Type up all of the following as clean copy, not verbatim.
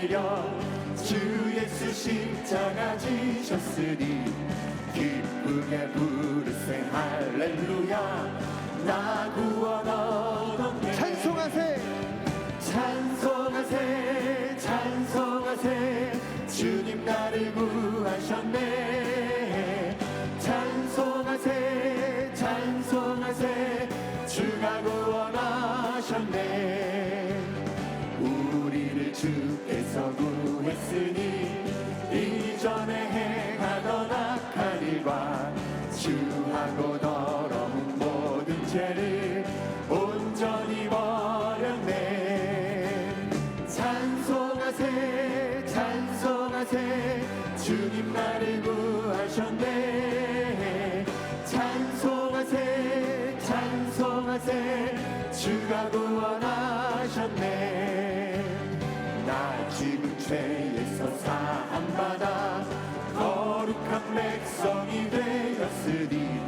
살리려 주 예수 십자가 지셨으니 기쁘게 부르세 할렐루야. 나 구원 얻었네. 찬송하세 찬송하세 찬송하세 주님 나를 구하셨네. 찬송하세 찬송하세 주가 구원하셨네. 우리를 주께서 구했으니 이전에 행하던 악한 일과 주하고 더러운 모든 죄를 온전히 버렸네. 찬송하세 찬송하세 주님 나를 구하셨네. 찬송하세 찬송하세 주가 구원하셨네. 나 지금 죄에서 사함받아 거룩한 백성이 되었으니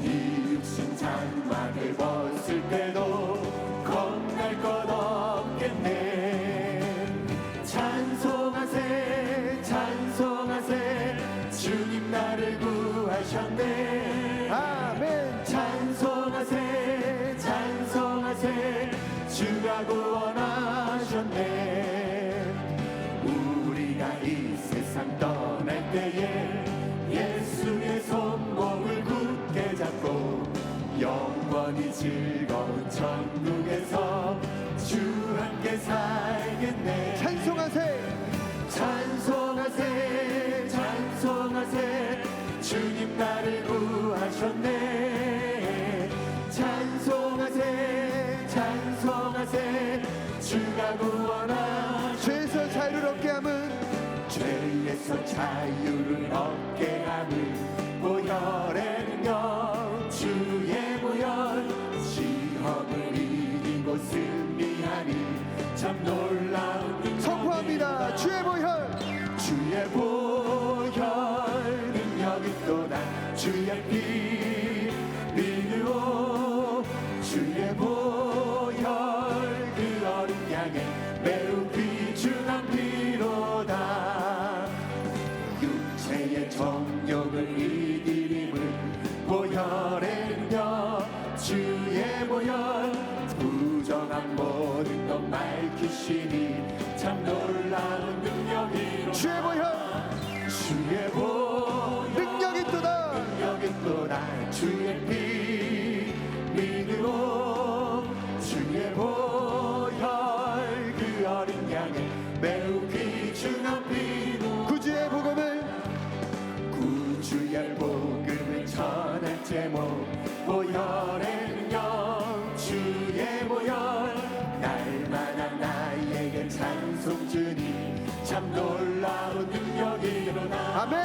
이 육신 장막을 벗을 때도 겁날 것 없겠네. 찬송하세 찬송하세 주님 나를 구하셨네. 아멘. 찬송하세 찬송하세 주가 구원하셨네. 우리가 이 세상 떠날 때에 예수의 손목을 굳게 잡고 영원히 즐거운 천국에서 주 함께 살겠네. 찬송하세 찬송하세 찬송하세 주님 나를 구하셨네. 찬송하세 찬송하세 주가 구원하셨네. 죄에서 자유를 얻게 함은 죄에서 자유를 얻게 함은 보혈의 능력 주의 보혈 시험을 이기고 승리하니 참 놀라운 능력이 선포합니다. 주의 보혈 주의 보혈 능력이 또다. 주의 피 믿으오 주의 보혈 그 어린 양의 매우 귀중한 피로다. 육체의 정욕을 이기림은 보혈의 능력 주의 보혈 부정한 모든 것 밝히시니 참 놀라운 능력이로다. 주의 보혈 주의 보혈 능력이 또다. 능력이 또다. 주의 피 믿으오 주의 보혈 그 어린 양의 매우 귀중한 피로 구주의 복음을 구주의 복음을 전할 제목 보혈의 능력 주의 보혈 날마다 나에게 찬송 주니 참 놀라운 능력이로다. 아멘.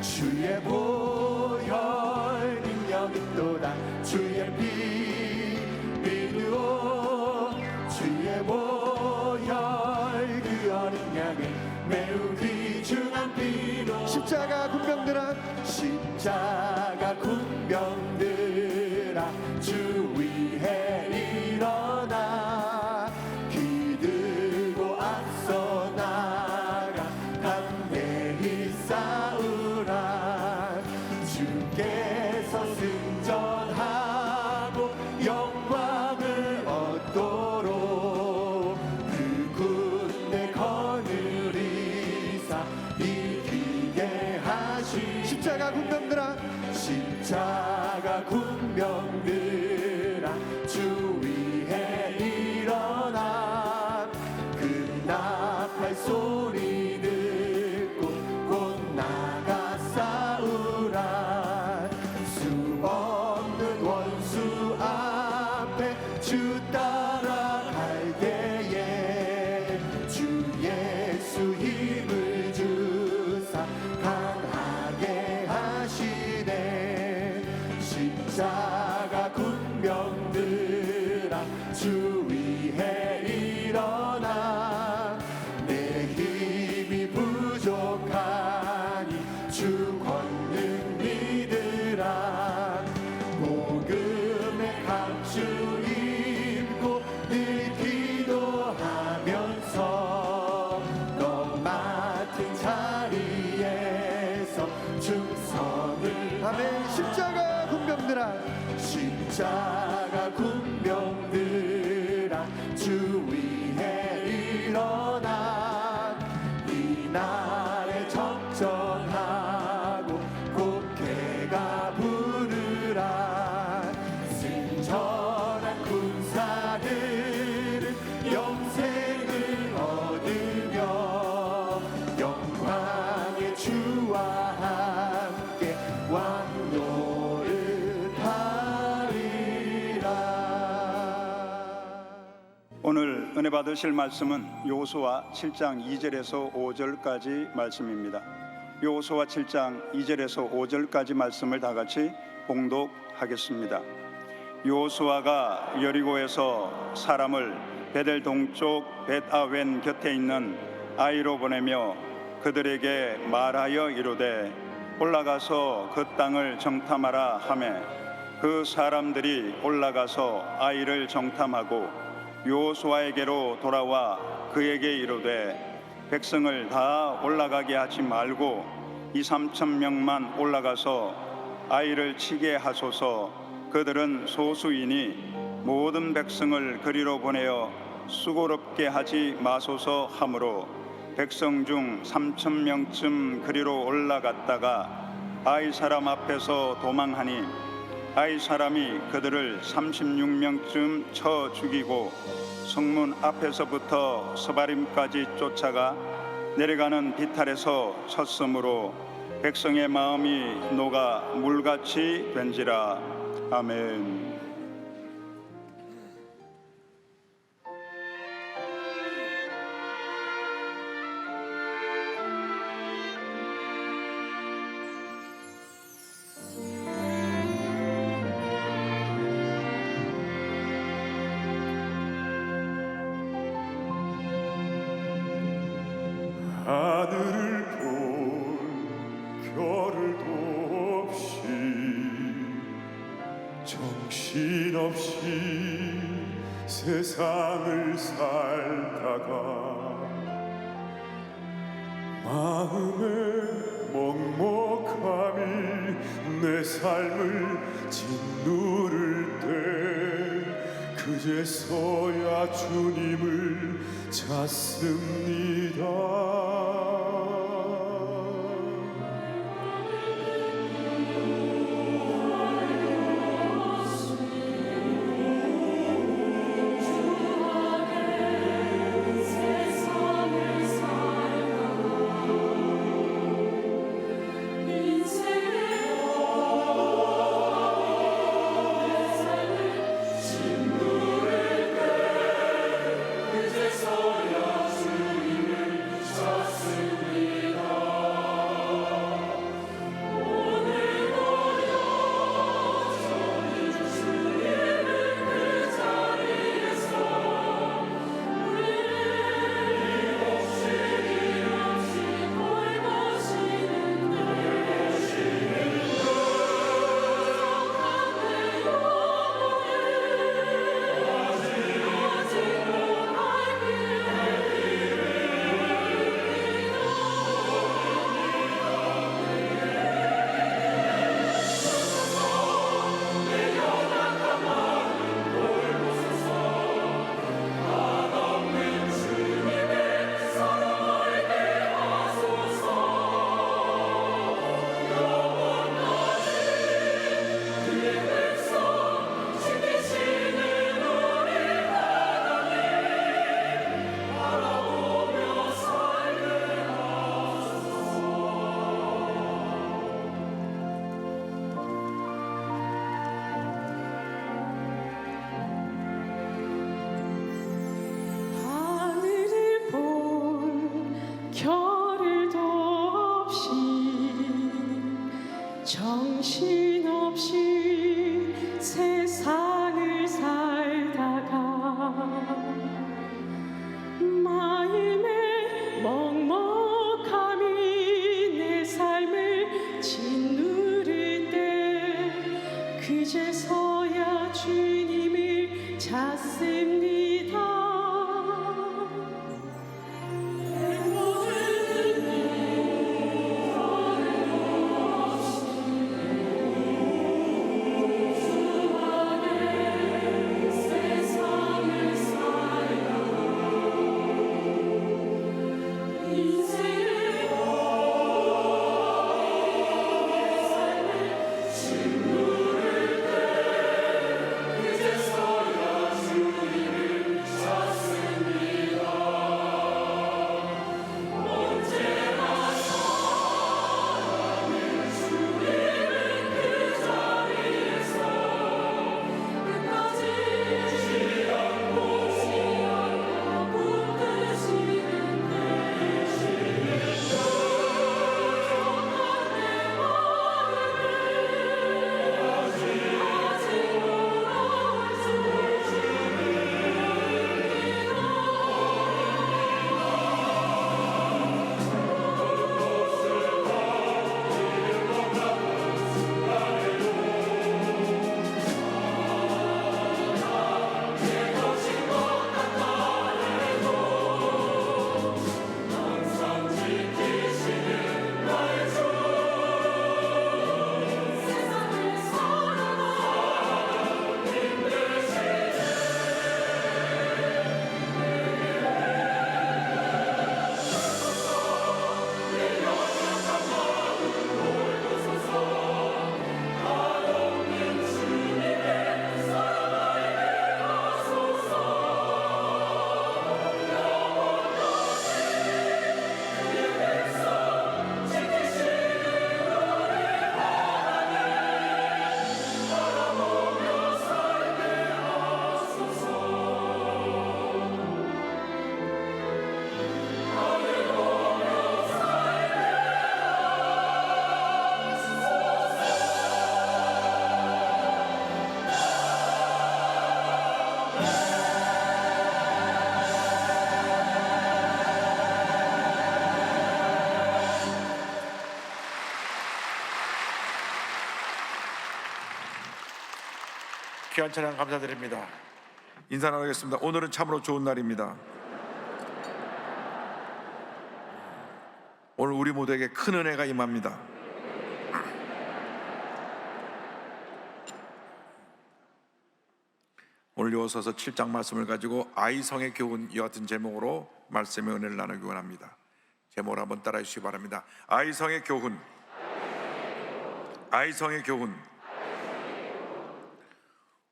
주의 보혈 능력이 또다. 주의 피 믿으오 주의 보혈 그 어린 양의 매우 귀중한 피로 십자가 군병들아 십자가 군병들아 주 위해 일어나 기들고 앞서 나가 담대히 싸우라. 주께서 승전하고 영광을 얻도록 그 군대 거느리사 이기게 하시. 십자가 군병들아 주 위에 일어나 이날에 적정하고 곡해가 부르라 승천한 군사들은 영생을 얻으며 영광의 주와 함께 왕노릇하리라. 오늘 은혜 받으실 말씀은 여호수아 7장 2절에서 5절까지 말씀입니다. 여호수아 7장 2절에서 5절까지 말씀을 다 같이 봉독하겠습니다. 여호수아가 여리고에서 사람을 베델 동쪽 벳아웬 곁에 있는 아이로 보내며 그들에게 말하여 이르되 올라가서 그 땅을 정탐하라 하매 그 사람들이 올라가서 아이를 정탐하고 여호수아에게로 돌아와 그에게 이르되 백성을 다 올라가게 하지 말고 2-3천 명만 올라가서 아이를 치게 하소서. 그들은 소수이니 모든 백성을 그리로 보내어 수고롭게 하지 마소서 하므로 백성 중 3천 명쯤 그리로 올라갔다가 아이 사람 앞에서 도망하니 아이 사람이 그들을 36명쯤 쳐 죽이고 성문 앞에서부터 스바림까지 쫓아가 내려가는 비탈에서 쳤으므로 백성의 마음이 녹아 물같이 된지라. 아멘. 하늘을 볼 별을도 없이 정신없이 세상을 살다가 마음의 먹먹함이 내 삶을 짓누를 때 그제서야 주님을 찾습니다. 정신없이 세상을 살다가 마음의 먹먹함이 내 삶을 짓누를 때 그제서야 주님을 찾습니다. 귀한 찬양 감사드립니다. 인사 나누겠습니다. 오늘은 참으로 좋은 날입니다. 오늘 우리 모두에게 큰 은혜가 임합니다. 오늘 이어서 7장 말씀을 가지고 아이성의 교훈, 이와 같은 제목으로 말씀의 은혜를 나누기 원합니다. 제목을 한번 따라해 주시기 바랍니다. 아이성의 교훈. 아이성의 교훈.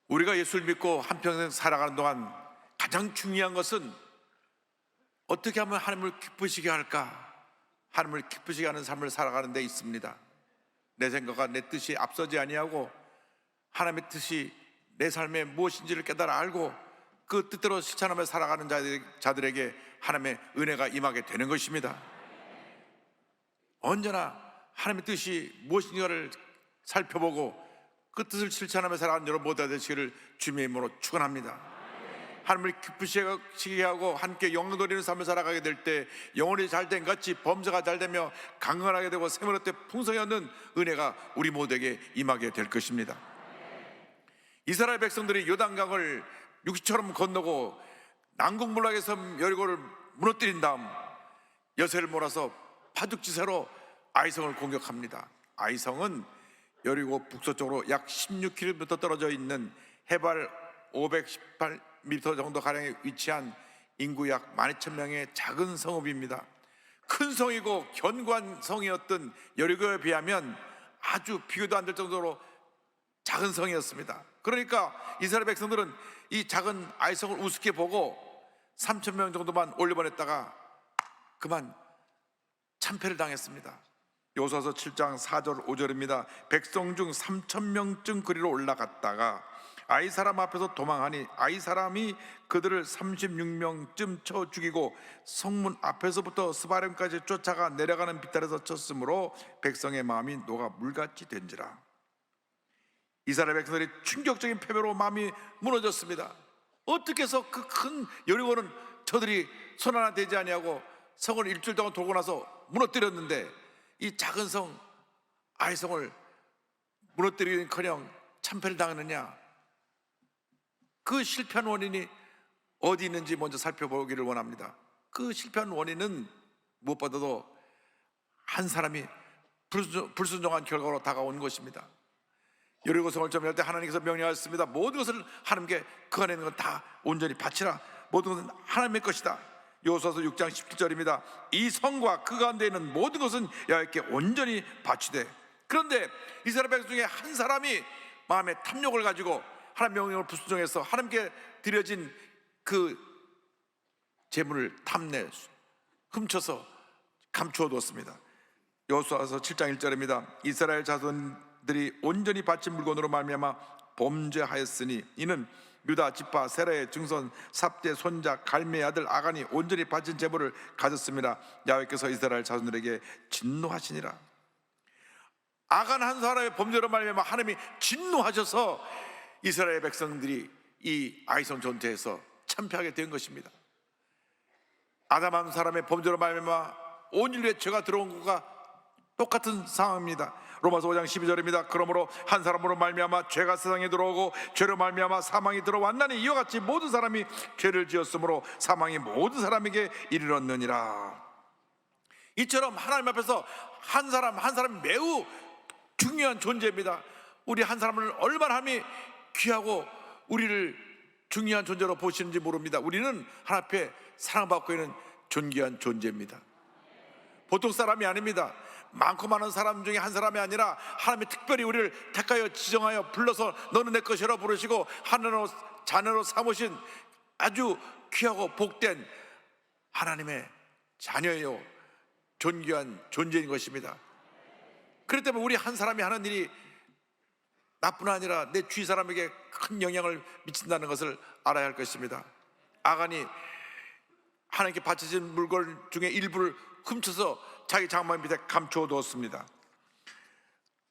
우리가 예수를 믿고 한평생 살아가는 동안 가장 중요한 것은 어떻게 하면 하나님을 기쁘시게 할까? 하나님을 기쁘시게 하는 삶을 살아가는 데 있습니다. 내 생각과 내 뜻이 앞서지 아니하고 하나님의 뜻이 내 삶에 무엇인지를 깨달아 알고 그 뜻대로 실천하며 살아가는 자들에게 하나님의 은혜가 임하게 되는 것입니다. 언제나 하나님의 뜻이 무엇인가를 살펴보고 그 뜻을 실천하며 살아가는 여러분 모두가 되시기를 주님의 이름으로 축원합니다. 하나님을 기쁘시게 하고 함께 영광 돌리는 삶을 살아가게 될 때 영혼이 잘된 같이 범사가 잘되며 강건하게 되고 생명의 때 풍성히 얻는 은혜가 우리 모두에게 임하게 될 것입니다. 이스라엘 백성들이 요단강을 육지처럼 건너고 난국물락의 섬 여리고를 무너뜨린 다음 여세를 몰아서 파죽지세로 아이성을 공격합니다. 아이성은 여리고 북서쪽으로 약 16km 떨어져 있는 해발 518m 정도 가량에 위치한 인구 약 12,000명의 작은 성읍입니다. 큰 성이고 견고한 성이었던 여리고에 비하면 아주 비교도 안 될 정도로 작은 성이었습니다. 그러니까 이스라엘 백성들은 이 작은 아이성을 우습게 보고 3,000명 정도만 올려보냈다가 그만 참패를 당했습니다. 여호수아서 7장 4절 5절입니다. 백성 중 3,000명쯤 그리로 올라갔다가 아이 사람 앞에서 도망하니 아이 사람이 그들을 36명쯤 쳐 죽이고 성문 앞에서부터 스바렘까지 쫓아가 내려가는 비탈에서 쳤으므로 백성의 마음이 녹아 물같이 된지라. 이스라엘 백성들이 충격적인 패배로 마음이 무너졌습니다. 어떻게 해서 그 큰 여리고는 저들이 손 하나 대지 아니하고 성을 일주일 동안 돌고 나서 무너뜨렸는데 이 작은 성 아이성을 무너뜨리기는커녕 참패를 당했느냐? 그 실패한 원인이 어디 있는지 먼저 살펴보기를 원합니다. 그 실패한 원인은 무엇보다도 한 사람이 불순종한 결과로 다가온 것입니다. 여리고성을 점령할 때 하나님께서 명령하셨습니다. 모든 것을 하나님께 그 안에 있는 건 다 온전히 바치라. 모든 것은 하나님의 것이다. 여호수아서 6장 17절입니다. 이 성과 그 가운데 있는 모든 것은 여호와께 온전히 바치되. 그런데 이스라엘 백성 중에 한 사람이 마음에 탐욕을 가지고 하나님 명령을 불순종해서 하나님께 드려진 그 재물을 탐내 훔쳐서 감추어 두었습니다. 여호수아서 7장 1절입니다. 이스라엘 자손들이 온전히 바친 물건으로 말미암아 범죄하였으니 이는 유다 지파 세라의 증손 삽대 손자 갈미의 아들 아간이 온전히 바친 재물을 가졌습니다. 야훼께서 이스라엘 자손들에게 진노하시니라. 아간 한 사람의 범죄로 말미암아 하나님이 진노하셔서 이스라엘 백성들이 이 아이성 전투에서 참패하게 된 것입니다. 아담 한 사람의 범죄로 말미암아 온 인류의 죄가 들어온 것과 똑같은 상황입니다. 로마서 5장 12절입니다. 그러므로 한 사람으로 말미암아 죄가 세상에 들어오고 죄로 말미암아 사망이 들어왔나니 이와 같이 모든 사람이 죄를 지었으므로 사망이 모든 사람에게 이르렀느니라. 이처럼 하나님 앞에서 한 사람이 매우 중요한 존재입니다. 우리 한 사람을 얼마나 하나님이 귀하고 우리를 중요한 존재로 보시는지 모릅니다. 우리는 하나님 앞에 사랑받고 있는 존귀한 존재입니다. 보통 사람이 아닙니다. 많고 많은 사람 중에 한 사람이 아니라 하나님이 특별히 우리를 택하여 지정하여 불러서 너는 내 것이라 부르시고 하나님으로 자녀로 삼으신 아주 귀하고 복된 하나님의 자녀요 존귀한 존재인 것입니다. 그렇기 때문에 우리 한 사람이 하는 일이 나뿐 아니라 내 주위 사람에게 큰 영향을 미친다는 것을 알아야 할 것입니다. 아간이 하나님께 바쳐진 물건 중에 일부를 훔쳐서 자기 장막 밑에 감추어 두었습니다.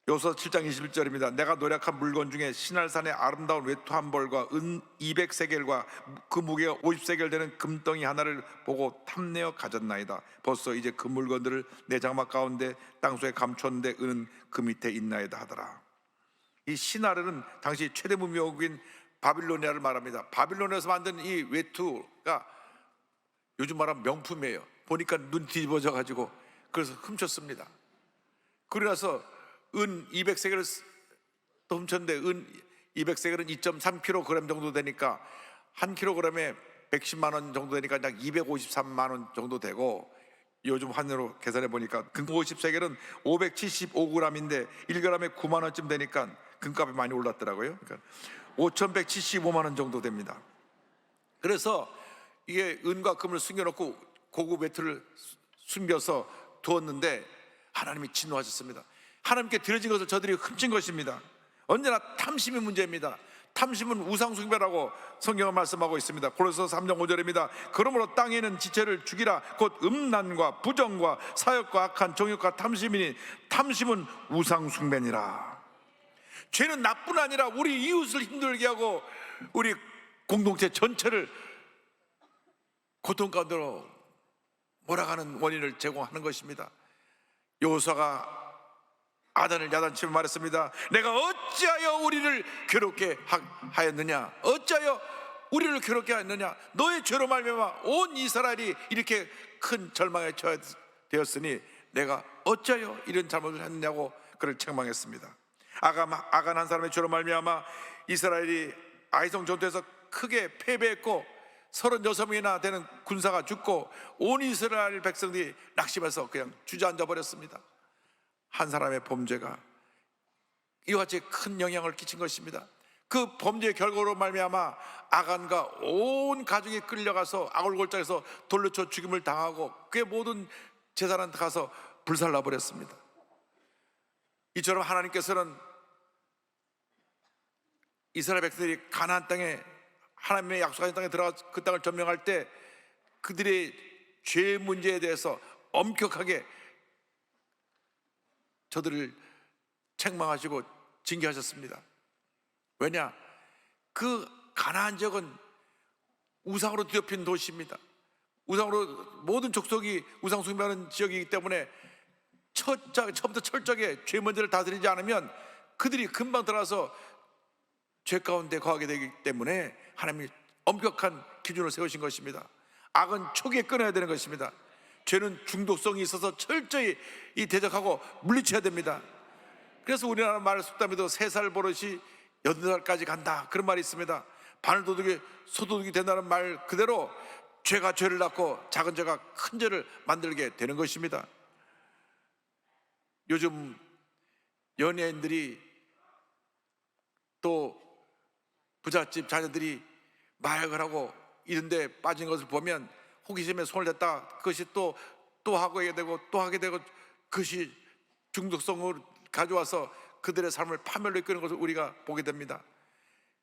여호수아 7장 21절입니다. 내가 노력한 물건 중에 시날산의 아름다운 외투 한 벌과 은 200세겔과 그 무게가 50세겔 되는 금덩이 하나를 보고 탐내어 가졌나이다. 벌써 이제 그 물건들을 내 장막 가운데 땅속에 감추었는데 은은 그 밑에 있나이다 하더라. 이 시나르는 당시 최대 문명국인 바빌로니아를 말합니다. 바빌로니아에서 만든 이 외투가 요즘 말하면 명품이에요. 보니까 눈 뒤집어져 가지고 그래서 훔쳤습니다. 그러나서 은 200세겔을 또 훔쳤는데 은 200세겔은 2.3kg 정도 되니까 1kg에 110만 원 정도 되니까 약 253만 원 정도 되고, 요즘 환율로 계산해 보니까 금 50세겔은 575g인데 1g에 9만 원쯤 되니까 금값이 많이 올랐더라고요. 그러니까 5,175만 원 정도 됩니다. 그래서 이게 은과 금을 숨겨놓고 고급 외투를 숨겨서 두었는데 하나님이 진노하셨습니다. 하나님께 드려진 것을 저들이 훔친 것입니다. 언제나 탐심이 문제입니다. 탐심은 우상숭배라고 성경은 말씀하고 있습니다. 고린도서 3장 5절입니다. 그러므로 땅에 있는 지체를 죽이라. 곧 음란과 부정과 사욕과 악한 정욕과 탐심이니 탐심은 우상숭배니라. 죄는 나뿐 아니라 우리 이웃을 힘들게 하고 우리 공동체 전체를 고통 가운데로 몰아가는 원인을 제공하는 것입니다. 여호수아가 아단을 야단치며 말했습니다. 내가 어찌하여 우리를 괴롭게 하였느냐? 어찌하여 우리를 괴롭게 하였느냐? 너의 죄로 말미암아 온 이스라엘이 이렇게 큰 절망에 처해 되었으니 내가 어찌하여 이런 잘못을 했느냐고 그를 책망했습니다. 아간 한 사람의 죄로 말미암아 이스라엘이 아이성 전투에서 크게 패배했고 36명이나 되는 군사가 죽고 온 이스라엘 백성들이 낙심해서 그냥 주저앉아 버렸습니다. 한 사람의 범죄가 이와 같이 큰 영향을 끼친 것입니다. 그 범죄의 결과로 말미암아 아간과 온 가족이 끌려가서 아골골장에서 돌로 쳐 죽임을 당하고 그의 모든 재산한테 가서 불살라 버렸습니다. 이처럼 하나님께서는 이스라엘 백성들이 가나안 땅에 하나님의 약속하신 땅에 들어가 그 땅을 점령할 때 그들의 죄 문제에 대해서 엄격하게 저들을 책망하시고 징계하셨습니다. 왜냐? 그 가나안 지역은 우상으로 뒤덮인 도시입니다. 우상으로 모든 족속이 우상 숭배하는 지역이기 때문에 처음부터 철저하게 죄 문제를 다스리지 않으면 그들이 금방 들어가서 죄 가운데 거하게 되기 때문에 하나님이 엄격한 기준을 세우신 것입니다. 악은 초기에 끊어야 되는 것입니다. 죄는 중독성이 있어서 철저히 대적하고 물리쳐야 됩니다. 그래서 우리나라 말 속담에도 3살 버릇이 8살까지 간다 그런 말이 있습니다. 바늘도둑이 소도둑이 된다는 말 그대로 죄가 죄를 낳고 작은 죄가 큰 죄를 만들게 되는 것입니다. 요즘 연예인들이 또 부잣집 자녀들이 마약을 하고 이런 데 빠진 것을 보면 호기심에 손을 댔다 그것이 또 하게 되고 또 하게 되고 그것이 중독성을 가져와서 그들의 삶을 파멸로 이끄는 것을 우리가 보게 됩니다.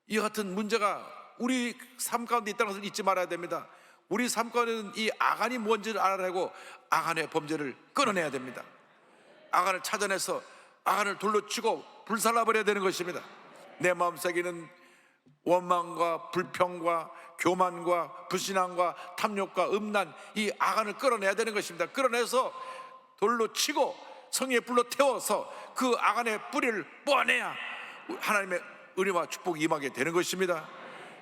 이 같은 문제가 우리 삶 가운데 있다는 것을 잊지 말아야 됩니다. 우리 삶 가운데는 이 아간이 뭔지를 알아내고 아간의 범죄를 끊어내야 됩니다. 아간을 찾아내서 아간을 돌로 치고 불살라버려야 되는 것입니다. 내 마음속에는 원망과 불평과 교만과 불신앙과 탐욕과 음란 이 아간을 끌어내야 되는 것입니다. 끌어내서 돌로 치고 성령의 불로 태워서 그 아간의 뿌리를 뽑아내야 하나님의 은혜와 축복이 임하게 되는 것입니다.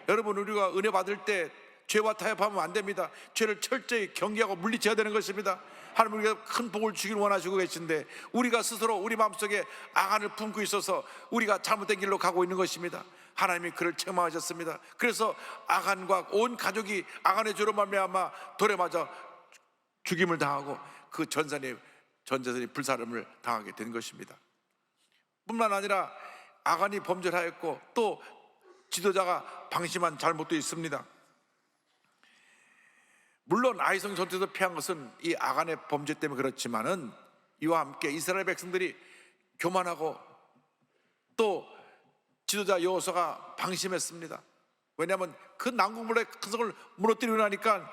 여러분, 우리가 은혜 받을 때 죄와 타협하면 안 됩니다. 죄를 철저히 경계하고 물리쳐야 되는 것입니다. 하나님 우리가 큰 복을 주길 원하시고 계신데 우리가 스스로 우리 마음속에 아간을 품고 있어서 우리가 잘못된 길로 가고 있는 것입니다. 하나님이 그를 책망하셨습니다. 그래서 아간과 온 가족이 아간의 죄로 말미암아 돌에 맞아 죽임을 당하고 그 전 재산이 불사름을 당하게 된 것입니다. 뿐만 아니라 아간이 범죄를 하였고 또 지도자가 방심한 잘못도 있습니다. 물론 아이성 전투에서 패한 것은 이 아간의 범죄 때문에 그렇지만은 이와 함께 이스라엘 백성들이 교만하고 또 지도자 여호수아가 방심했습니다. 왜냐하면 그 난공불락의 큰 성을 무너뜨리고 나니까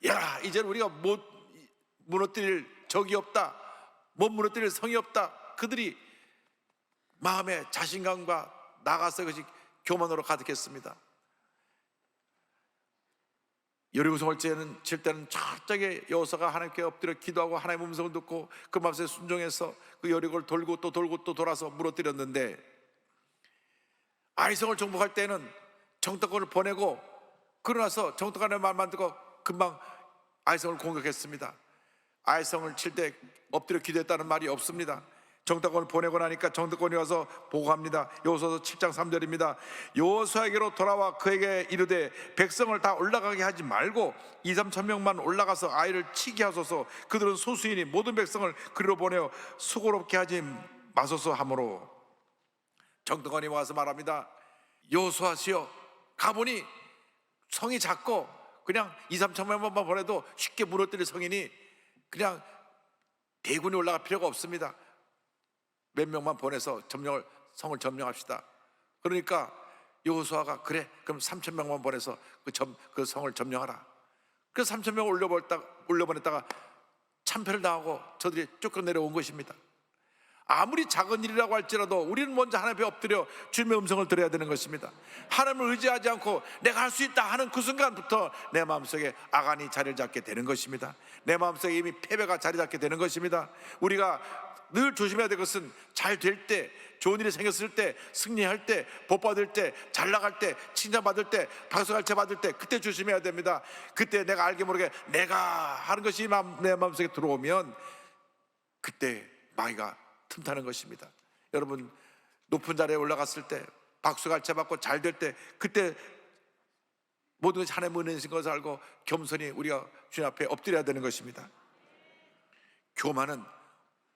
야, 이제는 우리가 못 무너뜨릴 적이 없다, 못 무너뜨릴 성이 없다. 그들이 마음의 자신감과 나가서 그것이 교만으로 가득했습니다. 여리고성을 칠 때는 철저하게 여호수아가 하나님께 엎드려 기도하고 하나님의 음성을 듣고 그 마음에 순종해서 그 여리고를 돌고 또 돌고 또 돌아서 무너뜨렸는데 아이성을 정복할 때는 정탐꾼을 보내고 그러나서 정탐관의 말만 듣고 금방 아이성을 공격했습니다. 아이성을 칠 때 엎드려 기도했다는 말이 없습니다. 정탐꾼을 보내고 나니까 정탐꾼이 와서 보고합니다. 여호수아서 7장 3절입니다. 여호수아에게로 돌아와 그에게 이르되 백성을 다 올라가게 하지 말고 2-3천 명만 올라가서 아이를 치게 하소서. 그들은 소수이니 모든 백성을 그리로 보내어 수고롭게 하지 마소서 하므로 정탐관이 와서 말합니다. 여호수아시여, 가보니 성이 작고 그냥 2-3천 명만 보내도 쉽게 무너뜨릴 성이니 그냥 대군이 올라갈 필요가 없습니다. 몇 명만 보내서 성을 점령합시다. 그러니까 여호수아가 그래, 그럼 3천 명만 보내서 그 성을 점령하라. 그래서 3천 명을 올려보냈다가 참패를 당하고 저들이 쫓겨 내려온 것입니다. 아무리 작은 일이라고 할지라도 우리는 먼저 하나님 앞에 엎드려 주님의 음성을 들어야 되는 것입니다. 하나님을 의지하지 않고 내가 할 수 있다 하는 그 순간부터 내 마음속에 악한이 자리를 잡게 되는 것입니다. 내 마음속에 이미 패배가 자리 잡게 되는 것입니다. 우리가 늘 조심해야 될 것은 잘 될 때, 좋은 일이 생겼을 때, 승리할 때, 복 받을 때, 잘 나갈 때, 칭찬받을 때, 박수갈채 받을 때, 그때 조심해야 됩니다. 그때 내가 알게 모르게 내가 하는 것이 내 마음속에 들어오면 그때 마귀가 틈타는 것입니다. 여러분, 높은 자리에 올라갔을 때, 박수갈채 받고 잘 될 때, 그때 모든 것이 하나님의 은혜이신 것을 알고 겸손히 우리가 주님 앞에 엎드려야 되는 것입니다. 교만은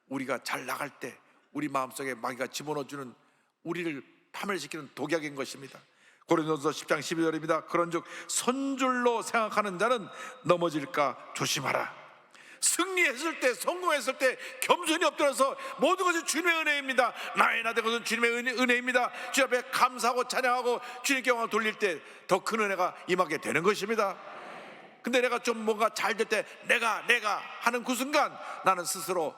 우리가 잘 나갈 때 우리 마음속에 마귀가 집어넣어주는, 우리를 파멸시키는 독약인 것입니다. 고린도서 10장 12절입니다. 그런즉 선줄로 생각하는 자는 넘어질까 조심하라. 승리했을 때, 성공했을 때 겸손히 엎드려서 모든 것이 주님의 은혜입니다. 나의 나 된 것은 주님의 은혜입니다. 주님 앞에 감사하고 찬양하고 주님께 영광을 돌릴 때 더 큰 은혜가 임하게 되는 것입니다. 근데 내가 좀 뭔가 잘 될 때 내가 하는 그 순간 나는 스스로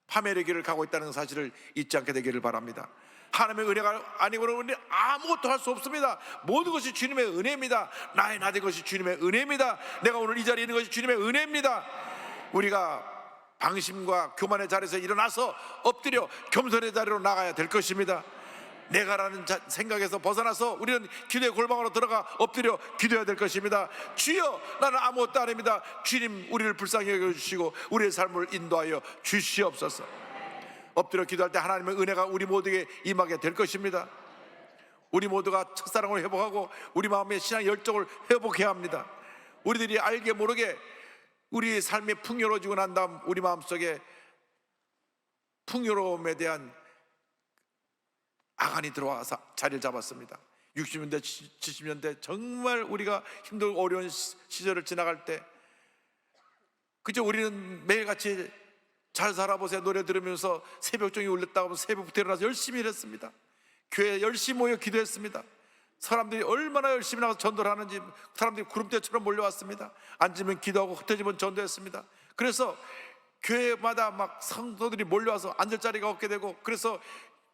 파멸의 길을 가고 있다는 사실을 잊지 않게 되기를 바랍니다. 하나님의 은혜가 아니고는 우리는 아무것도 할 수 없습니다. 모든 것이 주님의 은혜입니다. 나의 나 된 것이 주님의 은혜입니다. 내가 오늘 이 자리에 있는 것이 주님의 은혜입니다. 우리가 방심과 교만의 자리에서 일어나서 엎드려 겸손의 자리로 나가야 될 것입니다. 내가라는 생각에서 벗어나서 우리는 기도의 골방으로 들어가 엎드려 기도해야 될 것입니다. 주여, 나는 아무것도 아닙니다. 주님, 우리를 불쌍히 여겨주시고 우리의 삶을 인도하여 주시옵소서. 엎드려 기도할 때 하나님의 은혜가 우리 모두에게 임하게 될 것입니다. 우리 모두가 첫사랑을 회복하고 우리 마음의 신앙 열정을 회복해야 합니다. 우리들이 알게 모르게 우리의 삶이 풍요로워지고 난 다음 우리 마음속에 풍요로움에 대한 악한이 들어와서 자리를 잡았습니다. 60년대 70년대 정말 우리가 힘들고 어려운 시절을 지나갈 때 그저 우리는 매일같이 잘 살아보세요 노래 들으면서 새벽종이 울렸다고 하면 새벽부터 일어나서 열심히 일했습니다. 교회에 열심히 모여 기도했습니다. 사람들이 얼마나 열심히 나가서 전도를 하는지 사람들이 구름대처럼 몰려왔습니다. 앉으면 기도하고 흩어지면 전도했습니다. 그래서 교회마다 막 성도들이 몰려와서 앉을 자리가 없게 되고 그래서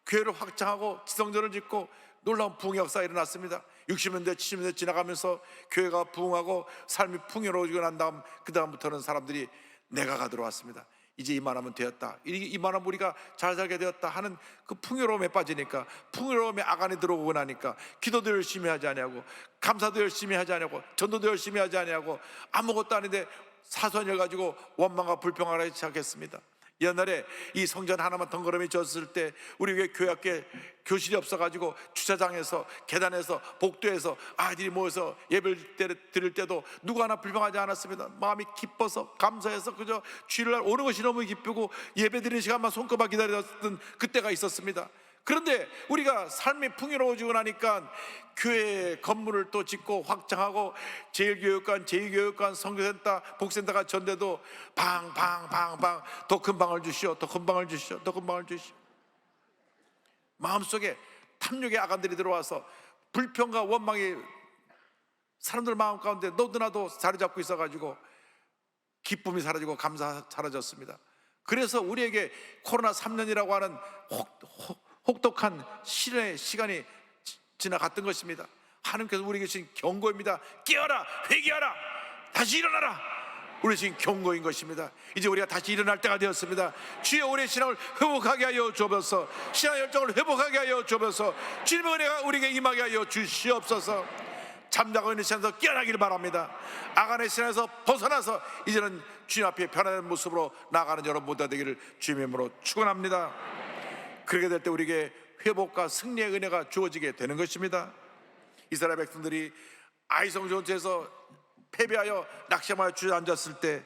교회를 확장하고 지성전을 짓고 놀라운 부흥의 역사가 일어났습니다. 60년대 70년대 지나가면서 교회가 부흥하고 삶이 풍요로워지고 난 다음 그 다음부터는 사람들이 내가가 들어왔습니다. 이제 이만하면 되었다, 이만하면 우리가 잘 살게 되었다 하는 그 풍요로움에 빠지니까 풍요로움에 악안이 들어오고 나니까 기도도 열심히 하지 않냐고, 감사도 열심히 하지 않냐고, 전도도 열심히 하지 않냐고, 아무것도 아닌데 사소한 일 가지고 원망과 불평을 하기 시작했습니다. 옛날에 이 성전 하나만 덩그러미 졌을 때 우리 교회 앞에 교실이 없어가지고 주차장에서 계단에서 복도에서 아이들이 모여서 예배를 드릴 때도 누구 하나 불평하지 않았습니다. 마음이 기뻐서 감사해서 그저 주일날 오는 것이 너무 기쁘고 예배 드리는 시간만 손꼽아 기다렸던 그때가 있었습니다. 그런데 우리가 삶이 풍요로워지고 나니까 교회 건물을 또 짓고 확장하고 제1교육관, 제2교육관, 성교센터, 복센터가 전대도 방방방방 더 큰 방을 주시오, 더 큰 방을 주시오, 더 큰 방을 주시오. 마음속에 탐욕의 악한들이 들어와서 불평과 원망이 사람들 마음 가운데 너도나도 자리 잡고 있어가지고 기쁨이 사라지고 감사 사라졌습니다. 그래서 우리에게 코로나 3년이라고 하는 혹독한 시련의 시간이 지나갔던 것입니다. 하나님께서 우리에게 주신 경고입니다. 깨어라, 회개하라, 다시 일어나라. 우리 지금 경고인 것입니다. 이제 우리가 다시 일어날 때가 되었습니다. 주여 우리의 신앙을 회복하게 하여 주옵소서. 신앙의 열정을 회복하게 하여 주옵소서. 주님의 은혜가 우리에게 임하게 하여 주시옵소서. 잠자고 있는 신앙에서 깨어나기를 바랍니다. 아간의 신앙에서 벗어나서 이제는 주님 앞에 편안한 모습으로 나아가는 여러분 모두가 되기를 주님의 이름으로 축원합니다. 그렇게 될 때 우리에게 회복과 승리의 은혜가 주어지게 되는 것입니다. 이스라엘 백성들이 아이성 전투에서 패배하여 낙심하여 주저앉았을 때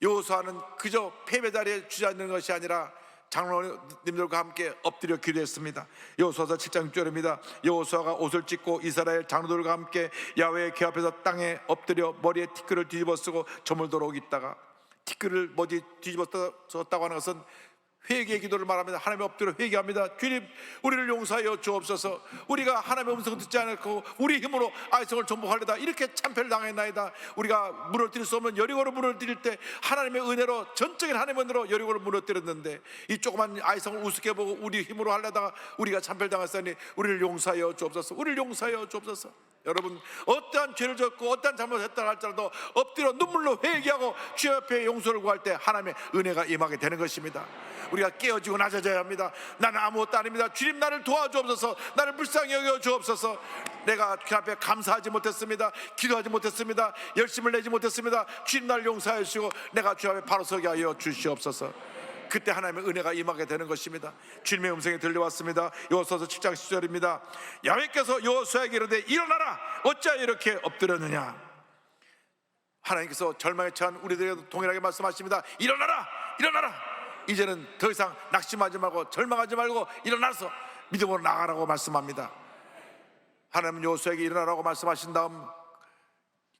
여호수아는 그저 패배 자리에 주저앉는 것이 아니라 장로님들과 함께 엎드려 기도했습니다. 여호수아서 7장 6절입니다. 여호수아가 옷을 찢고 이스라엘 장로들과 함께 야훼의 궤 앞에서 땅에 엎드려 머리에 티끌을 뒤집어 쓰고 저물도록 있다가, 티끌을 머리에 뒤집어 썼다고 하는 것은 회개의 기도를 말합니다. 하나님 엎드려 회개합니다. 주님, 우리를 용서하여 주옵소서. 우리가 하나님의 음성을 듣지 않고 우리 힘으로 아이성을 정복하려다 이렇게 참패를 당했나이다. 우리가 무너뜨릴 수 없는 여리고를 무너뜨릴 때 하나님의 은혜로, 전적인 하나님의 은혜로 여리고를 무너뜨렸는데 이 조그만 아이성을 우습게 보고 우리 힘으로 하려다가 우리가 참패를 당했으니 우리를 용서하여 주옵소서. 우리를 용서하여 주옵소서. 여러분, 어떠한 죄를 졌고 어떠한 잘못을 했다 할지라도 엎드려 눈물로 회개하고 주 앞에 용서를 구할 때 하나님의 은혜가 임하게 되는 것입니다. 우리가 깨어지고 낮아져야 합니다. 나는 아무것도 아닙니다. 주님, 나를 도와주옵소서. 나를 불쌍히 여겨 주옵소서. 내가 주 앞에 감사하지 못했습니다. 기도하지 못했습니다. 열심을 내지 못했습니다. 주님, 나를 용서하여 주시고 내가 주 앞에 바로 서게 하여 주시옵소서. 그때 하나님의 은혜가 임하게 되는 것입니다. 주님의 음성이 들려왔습니다. 여호수아서 7장 10절입니다. 야훼께서 여호수아에게 이르되 일어나라, 어찌하여 이렇게 엎드렸느냐. 하나님께서 절망에 처한 우리들에게도 동일하게 말씀하십니다. 일어나라, 일어나라. 이제는 더 이상 낙심하지 말고 절망하지 말고 일어나서 믿음으로 나가라고 말씀합니다. 하나님은 여호수아에게 일어나라고 말씀하신 다음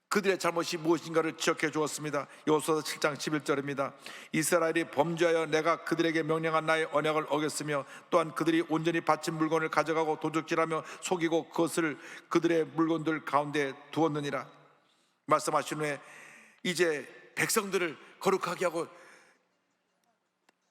그들의 잘못이 무엇인가를 지적해 주었습니다. 여호수아서 7장 11절입니다. 이스라엘이 범죄하여 내가 그들에게 명령한 나의 언약을 어겼으며 또한 그들이 온전히 바친 물건을 가져가고 도둑질하며 속이고 그것을 그들의 물건들 가운데 두었느니라. 말씀하신 후에 이제 백성들을 거룩하게 하고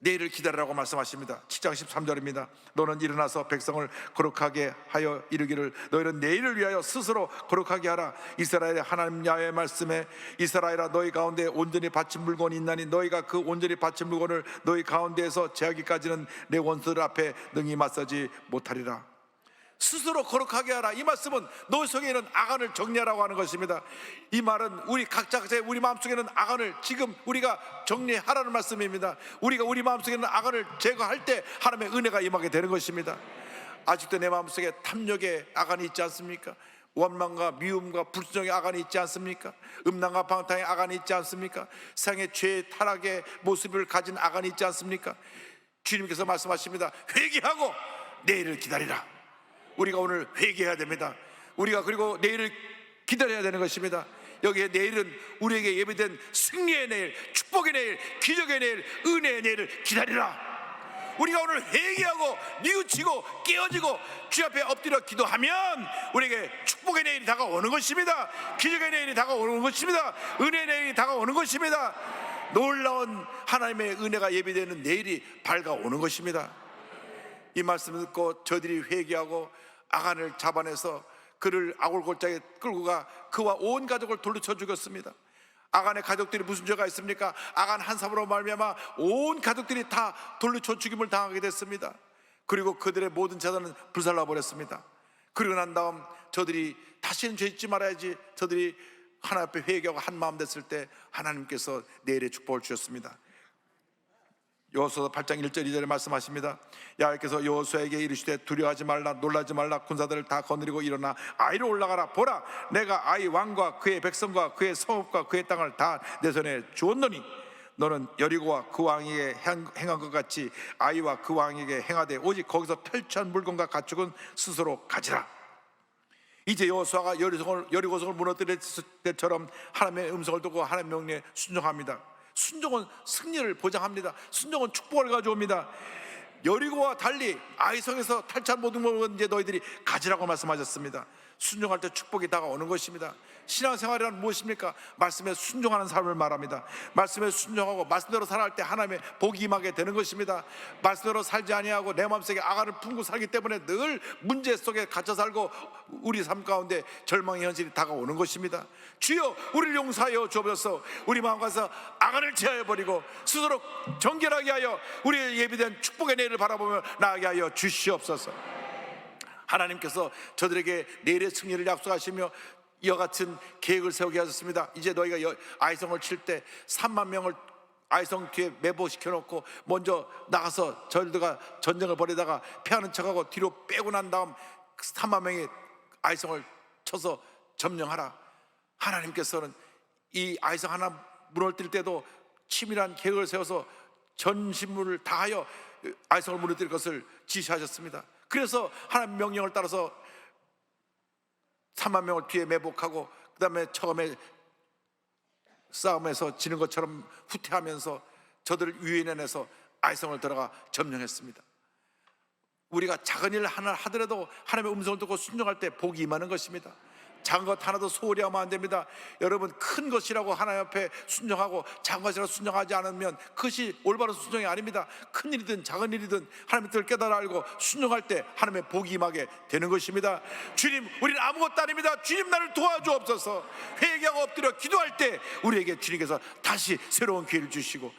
내일을 기다리라고 말씀하십니다. 7장 13절입니다. 너는 일어나서 백성을 거룩하게 하여 이르기를 너희는 내일을 위하여 스스로 거룩하게 하라. 이스라엘의 하나님 야훼의 말씀에 이스라엘아, 너희 가운데 온전히 바친 물건이 있나니 너희가 그 온전히 바친 물건을 너희 가운데에서 제하기까지는 내 원수들 앞에 능히 맞서지 못하리라. 스스로 거룩하게 하라. 이 말씀은 너희 속에 있는 악안을 정리하라고 하는 것입니다. 이 말은 우리 각자의 우리 마음속에 있는 악안을 지금 우리가 정리하라는 말씀입니다. 우리가 우리 마음속에 있는 악안을 제거할 때 하나님의 은혜가 임하게 되는 것입니다. 아직도 내 마음속에 탐욕의 악안이 있지 않습니까? 원망과 미움과 불순종의 악안이 있지 않습니까? 음란과 방탕의 악안이 있지 않습니까? 세상의 죄의 타락의 모습을 가진 악안이 있지 않습니까? 주님께서 말씀하십니다. 회개하고 내일을 기다리라. 우리가 오늘 회개해야 됩니다. 우리가 그리고 내일을 기다려야 되는 것입니다. 여기에 내일은 우리에게 예비된 승리의 내일, 축복의 내일, 기적의 내일, 은혜의 내일을 기다리라. 우리가 오늘 회개하고 뉘우치고 깨어지고 주 앞에 엎드려 기도하면 우리에게 축복의 내일이 다가오는 것입니다. 기적의 내일이 다가오는 것입니다. 은혜의 내일이 다가오는 것입니다. 놀라운 하나님의 은혜가 예비되는 내일이 밝아오는 것입니다. 이 말씀을 듣고 저들이 회개하고 악안을 잡아내서 그를 아골골짜기에 끌고 가 그와 온 가족을 돌려쳐 죽였습니다. 아간의 가족들이 무슨 죄가 있습니까? 아간 한 사람으로 말미암아 온 가족들이 다 돌려쳐 죽임을 당하게 됐습니다. 그리고 그들의 모든 재산은 불살라 버렸습니다. 그리고 난 다음 저들이 다시는 죄 짓지 말아야지, 저들이 하나님 앞에 회개하고 한 마음 됐을 때 하나님께서 내일의 축복을 주셨습니다. 여호수아 8장 1절 2절에 말씀하십니다. 야훼께서 여호수아에게 이르시되 두려워하지 말라, 놀라지 말라. 군사들을 다 거느리고 일어나 아이로 올라가라. 보라, 내가 아이 왕과 그의 백성과 그의 성읍과 그의 땅을 다 내 손에 주었노니 너는 여리고와 그 왕에게 행한 것 같이 아이와 그 왕에게 행하되 오직 거기서 탈취한 물건과 가축은 스스로 가지라. 이제 여호수아가 여리고성을 무너뜨릴 때처럼 하나님의 음성을 듣고 하나님의 명령에 순종합니다. 순종은 승리를 보장합니다. 순종은 축복을 가져옵니다. 여리고와 달리 아이성에서 탈취한 모든 것은 이제 너희들이 가지라고 말씀하셨습니다. 순종할 때 축복이 다가오는 것입니다. 신앙생활이란 무엇입니까? 말씀에 순종하는 삶을 말합니다. 말씀에 순종하고 말씀대로 살아갈 때 하나님의 복이 임하게 되는 것입니다. 말씀대로 살지 아니하고 내 마음속에 악을 품고 살기 때문에 늘 문제 속에 갇혀 살고 우리 삶 가운데 절망의 현실이 다가오는 것입니다. 주여 우리를 용서하여 주옵소서. 우리 마음가서 악을 제하여 버리고 스스로 정결하게 하여 우리의 예비된 축복의 내일을 바라보며 나아가게 하여 주시옵소서. 하나님께서 저들에게 내일의 승리를 약속하시며 이와 같은 계획을 세우게 하셨습니다. 이제 너희가 아이성을 칠 때 3만 명을 아이성 뒤에 매복시켜 놓고 먼저 나가서 저들과 전쟁을 벌이다가 패하는 척하고 뒤로 빼고 난 다음 3만 명이 아이성을 쳐서 점령하라. 하나님께서는 이 아이성 하나 무너뜨릴 때도 치밀한 계획을 세워서 전신문을 다하여 아이성을 무너뜨릴 것을 지시하셨습니다. 그래서 하나님 명령을 따라서 3만 명을 뒤에 매복하고 그 다음에 처음에 싸움에서 지는 것처럼 후퇴하면서 저들을 유인해내서 아이성을 들어가 점령했습니다. 우리가 작은 일 하나 하더라도 하나님의 음성을 듣고 순종할 때 복이 임하는 것입니다. 작은 것 하나도 소홀히 하면 안 됩니다. 여러분, 큰 것이라고 하나님 앞에 순종하고 작은 것이라고 순종하지 않으면 그것이 올바른 순종이 아닙니다. 큰 일이든 작은 일이든 하나님의 뜻을 깨달아 알고 순종할 때 하나님의 복이 임하게 되는 것입니다. 주님, 우리는 아무것도 아닙니다. 주님, 나를 도와주옵소서. 회개하고 엎드려 기도할 때 우리에게 주님께서 다시 새로운 기회를 주시고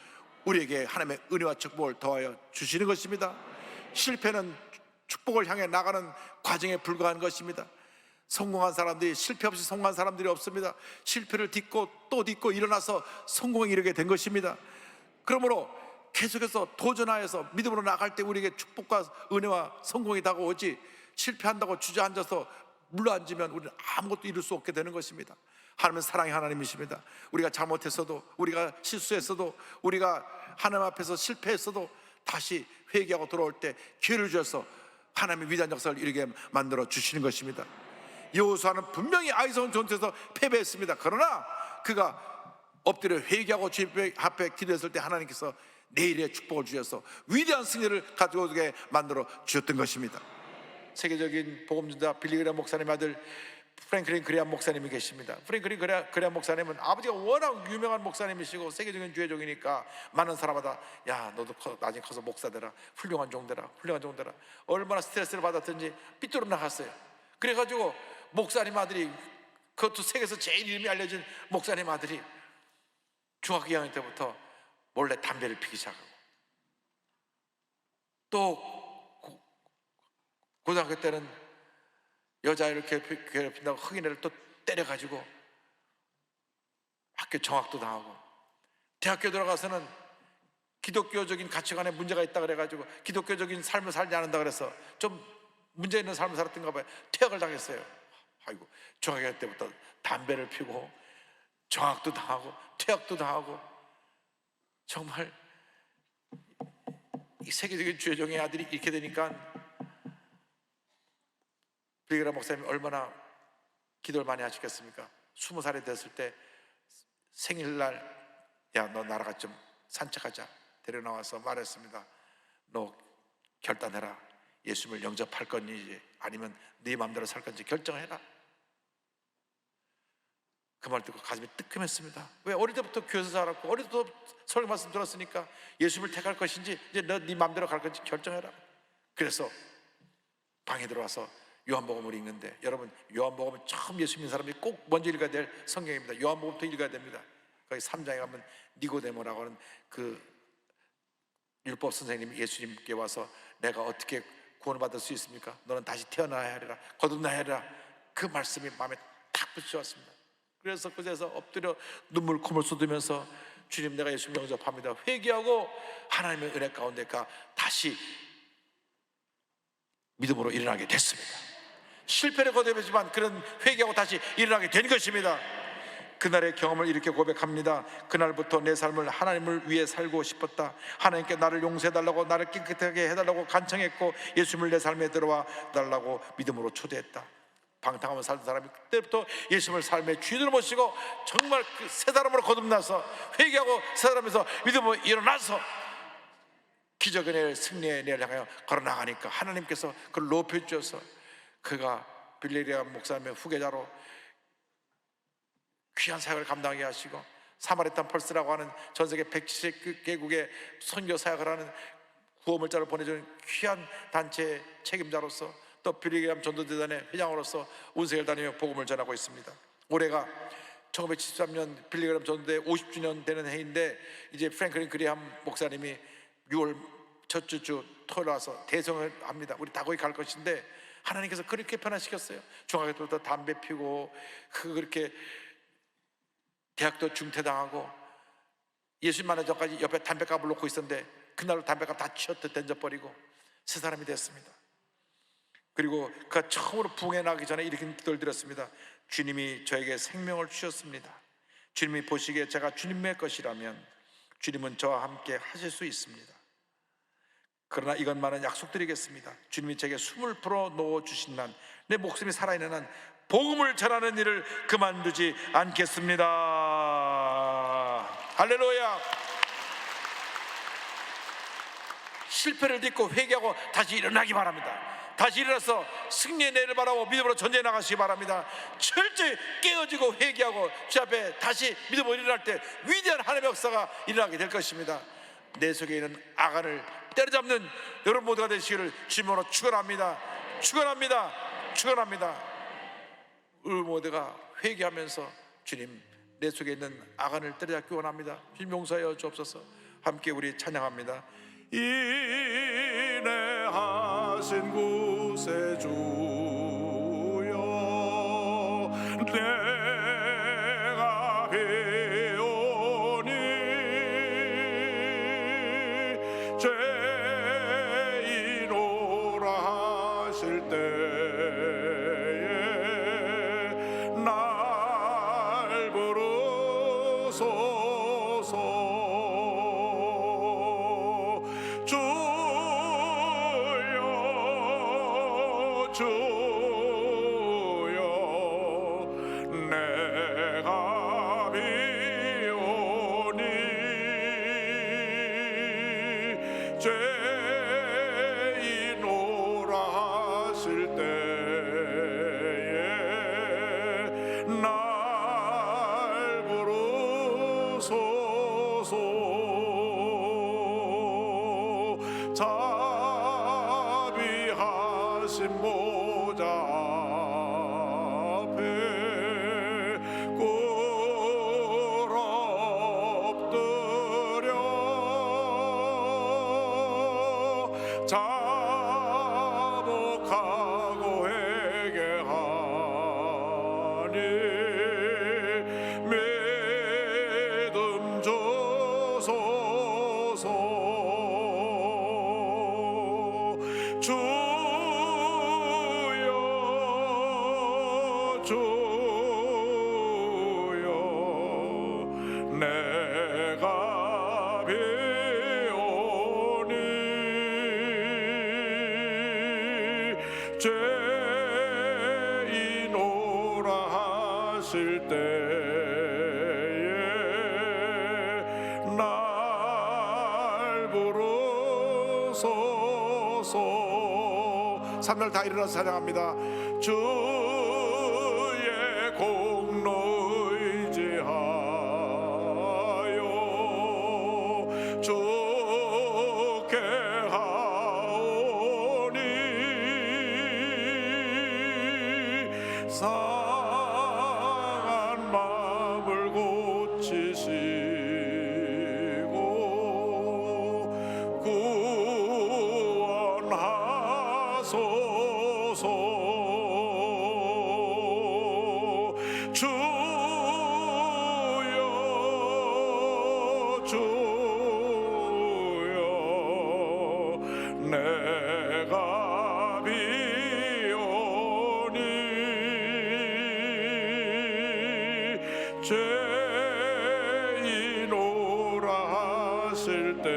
우리에게 하나님의 은혜와 축복을 더하여 주시는 것입니다. 실패는 축복을 향해 나가는 과정에 불과한 것입니다. 성공한 사람들이 실패 없이 성공한 사람들이 없습니다. 실패를 딛고 또 딛고 일어나서 성공에 이르게 된 것입니다. 그러므로 계속해서 도전하여서 믿음으로 나갈 때 우리에게 축복과 은혜와 성공이 다가오지, 실패한다고 주저앉아서 물러앉으면 우리는 아무것도 이룰 수 없게 되는 것입니다. 하나님은 사랑의 하나님이십니다. 우리가 잘못했어도, 우리가 실수했어도, 우리가 하나님 앞에서 실패했어도 다시 회개하고 돌아올 때 기회를 주셔서 하나님의 위대한 역사를 이루게 만들어 주시는 것입니다. 여호수아는 분명히 아이성 전투에서 패배했습니다. 그러나 그가 엎드려 회개하고 주님 앞에 기도했을 때 하나님께서 내일의 축복을 주셔서 위대한 승리를 가져오게 만들어 주셨던 것입니다. 세계적인 복음전자 빌리그레암 목사님 아들 프랭클린 그레암 목사님이 계십니다. 프랭클린 그레암 목사님은 아버지가 워낙 유명한 목사님이시고 세계적인 주의종이니까 많은 사람마다 야, 너도 나중에 커서 목사 되라, 훌륭한 종 되라, 훌륭한 종 되라. 얼마나 스트레스를 받았든지 삐뚤어 나갔어요. 그래가지고 목사님 아들이, 그것도 세계에서 제일 이름이 알려진 목사님 아들이 중학교 2학년 때부터 몰래 담배를 피기 시작하고, 또 고등학교 때는 여자애를 괴롭힌다고 흑인애를 또 때려가지고 학교 정학도 당하고, 대학교 들어가서는 기독교적인 가치관에 문제가 있다 그래가지고 기독교적인 삶을 살지 않는다 그래서 좀 문제 있는 삶을 살았던가 봐요. 퇴학을 당했어요. 아이고, 중학교 때부터 담배를 피고 정학도 당하고 퇴학도 당하고, 정말 이 세계적인 주의종의 아들이 이렇게 되니까 빌리그레암 목사님이 얼마나 기도를 많이 하셨겠습니까? 20살이 됐을 때 생일날, 야, 너 나랑 같이 좀 산책하자 데려나와서 말했습니다. 너 결단해라. 예수님을 영접할 건지 아니면 네 마음대로 살 건지 결정해라. 그 말 듣고 가슴이 뜨끔했습니다. 왜? 어릴 때부터 교회에서 자랐고 어릴 때부터 설교 말씀 들었으니까 예수님을 택할 것인지 이제 너 네 마음대로 갈 건지 결정해라. 그래서 방에 들어와서 요한복음을 읽는데, 여러분, 요한복음은 처음 예수 믿는 사람이 꼭 먼저 읽어야 될 성경입니다. 요한복음부터 읽어야 됩니다. 거기 3장에 가면 니고데모라고 하는 그 율법 선생님이 예수님께 와서 내가 어떻게 구원을 받을 수 있습니까? 너는 다시 태어나야 하리라, 거듭나야 하리라. 그 말씀이 마음에 탁 붙여왔습니다. 그래서 그제서 엎드려 눈물 콧물 쏟으면서 주님, 내가 예수님 영접합니다. 회개하고 하나님의 은혜 가운데 다시 믿음으로 일어나게 됐습니다. 실패를 거듭했지만 그런 회개하고 다시 일어나게 된 것입니다. 그날의 경험을 이렇게 고백합니다. 그날부터 내 삶을 하나님을 위해 살고 싶었다. 하나님께 나를 용서해달라고, 나를 깨끗하게 해달라고 간청했고 예수님을 내 삶에 들어와 달라고 믿음으로 초대했다. 방탕하며 살던 사람이 그때부터 예수님을 삶의 주인으로 모시고 정말 그 새 사람으로 거듭나서 회개하고 새 사람에서 믿음으로 일어나서 기적의 내일, 승리의 내일을 향하여 걸어나가니까 하나님께서 그를 높여주셔서 그가 빌리그레암 목사님의 후계자로 귀한 사역을 감당하게 하시고, 사마리탄 펄스라고 하는 전 세계 170개국의 선교 사역을 하는 구호물자를 보내주는 귀한 단체의 책임자로서, 또 빌리그램 전도재단의 회장으로서 온 세계를 다니며 복음을 전하고 있습니다. 올해가 1973년 빌리그램 전도대 50주년 되는 해인데, 이제 프랭클린 그레이엄 목사님이 6월 첫 주 토요일 와서 대성을 합니다. 우리 다 거기 갈 것인데, 하나님께서 그렇게 변화시켰어요. 중학교 때부터 담배 피고 그렇게 대학도 중퇴당하고 예수님 만나기 전까지 옆에 담배값을 놓고 있었는데, 그날로 담배값 다 치웠듯 던져버리고 새 사람이 됐습니다. 그리고 그가 처음으로 부흥에 나가기 전에 이렇게 기도를 드렸습니다. 주님이 저에게 생명을 주셨습니다. 주님이 보시기에 제가 주님의 것이라면 주님은 저와 함께 하실 수 있습니다. 그러나 이것만은 약속드리겠습니다. 주님이 제게 숨을 불어넣어주신 난, 내 목숨이 살아있는 한 복음을 전하는 일을 그만두지 않겠습니다. 할렐루야. 실패를 딛고 회개하고 다시 일어나기 바랍니다. 다시 일어나서 승리의 내일을 바라고 믿음으로 전쟁에 나가시기 바랍니다. 철저히 깨어지고 회개하고 주 앞에 다시 믿음으로 일어날 때 위대한 하나님의 역사가 일어나게 될 것입니다. 내 속에 있는 악안을 때려잡는 여러분 모두가 되시기를 주님으로 축원합니다. 축원합니다. 축원합니다. 우리 모두가 회개하면서 주님, 내 속에 있는 악안을 때려잡기 원합니다. 주님 용서하여 주옵소서. 함께 우리 찬양합니다. 인내하신 곳에 주여 내가 배우니 죄인오라 하실 때에 날 부르소서. 주여 내가 비오니 죄인오라 하실 때에 날 부르소서. 자비하신 보좌 앞에 꿇 엎드려 자복하고 회개하니 믿음 주소서. 주여 내가 배우니 죄인오라 하실 때에 날 부르소서. 산날 다 일어나서 찬양합니다. 주의 공로 의지하여 주께 하오니 상한 마음을 고치시고 구원하소서. 주여 내가 비오니 죄인오라 하실 때에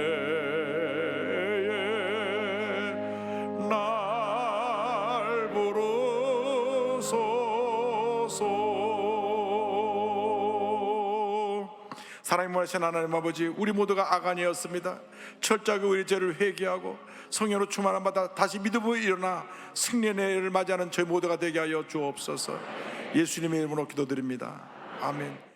날 부르소서. 사랑이 원하신 하나님 아버지, 우리 모두가 악안이었습니다. 철저하게 우리 죄를 회개하고 성령으로 충만함 받아 다시 믿음으로 일어나 승리의 내일을 맞이하는 저희 모두가 되게 하여 주옵소서. 예수님의 이름으로 기도드립니다. 아멘.